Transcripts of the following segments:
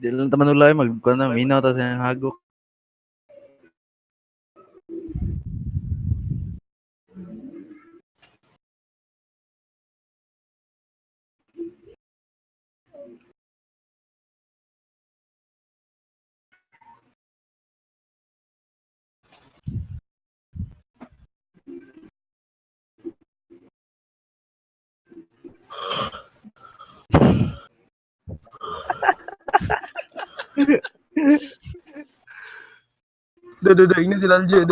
Di lang taman ulay magkuan na minaw ta sa hagok. Daing na sila Alje.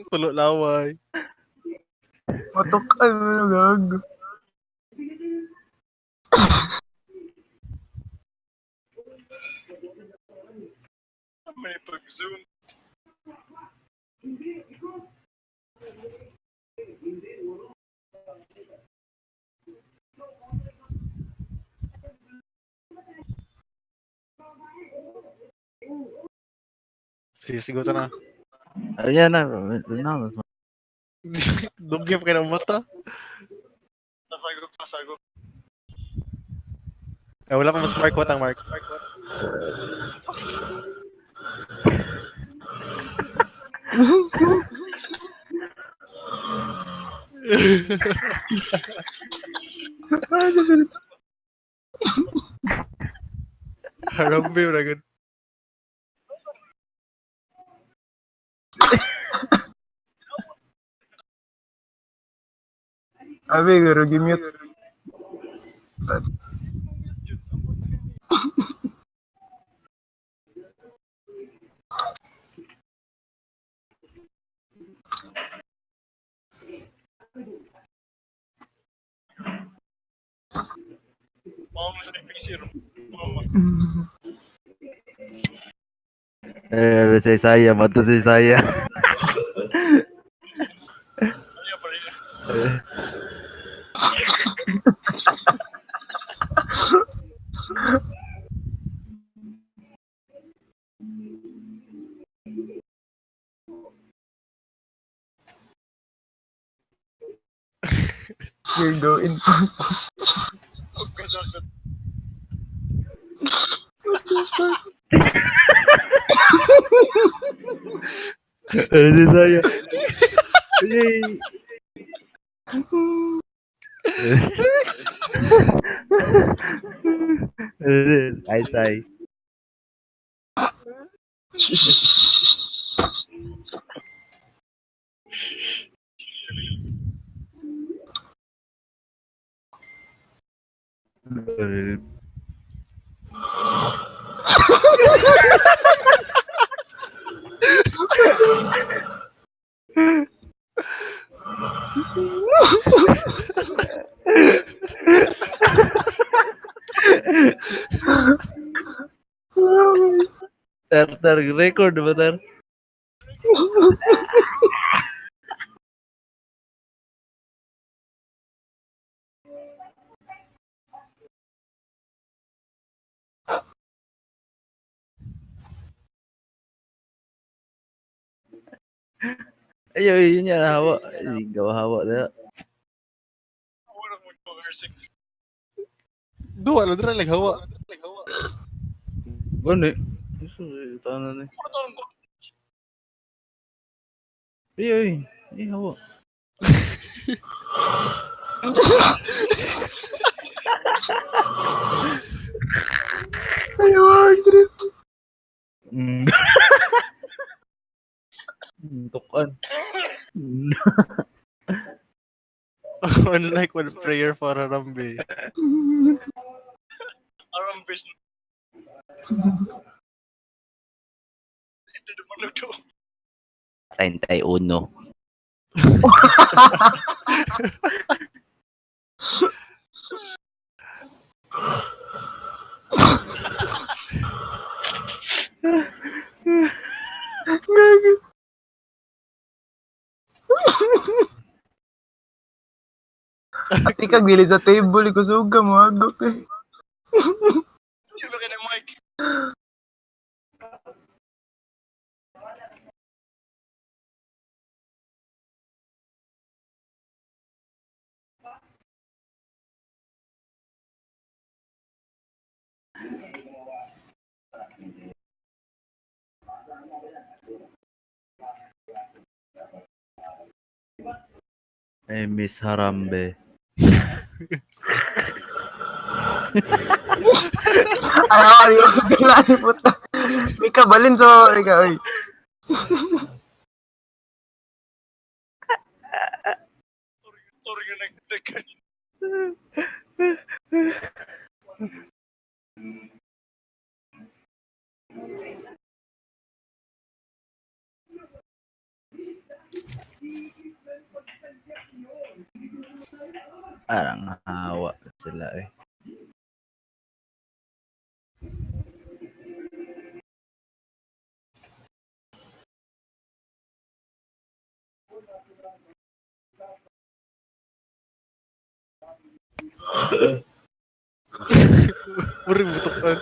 Pulo laway. Matukan mo na gago. May pag-zoom. Sisigot na. Ayan na, mas Dugyap ka ng mata. Pasagok. Eh, wala kang mas mark. What ang mark? Ay, sasunod. Harambe mo na gud. Abi, garo gimute. saya, matu saya. You're going. Matu saya. Yay. Say. Tar record ba tar? Ayo, yun yan, hawa. Gawa hawa na. Dua lang dira hawa. Gani. Ito na ni. Ayo, hawa. Ayo, Andrew. Tukan. Unlike one prayer for Harambe. Arambis. Ito naman na to. 31. Gago. Ati kag dili sa table kusog ka mo agok eh. Hindi ba ka na Mike? I miss Harambe. Ay, di ko kilala puta. May kabalin sa ikaw oy. Sorry nga nagdagan. Parang hawa sila eh. Muring butukan.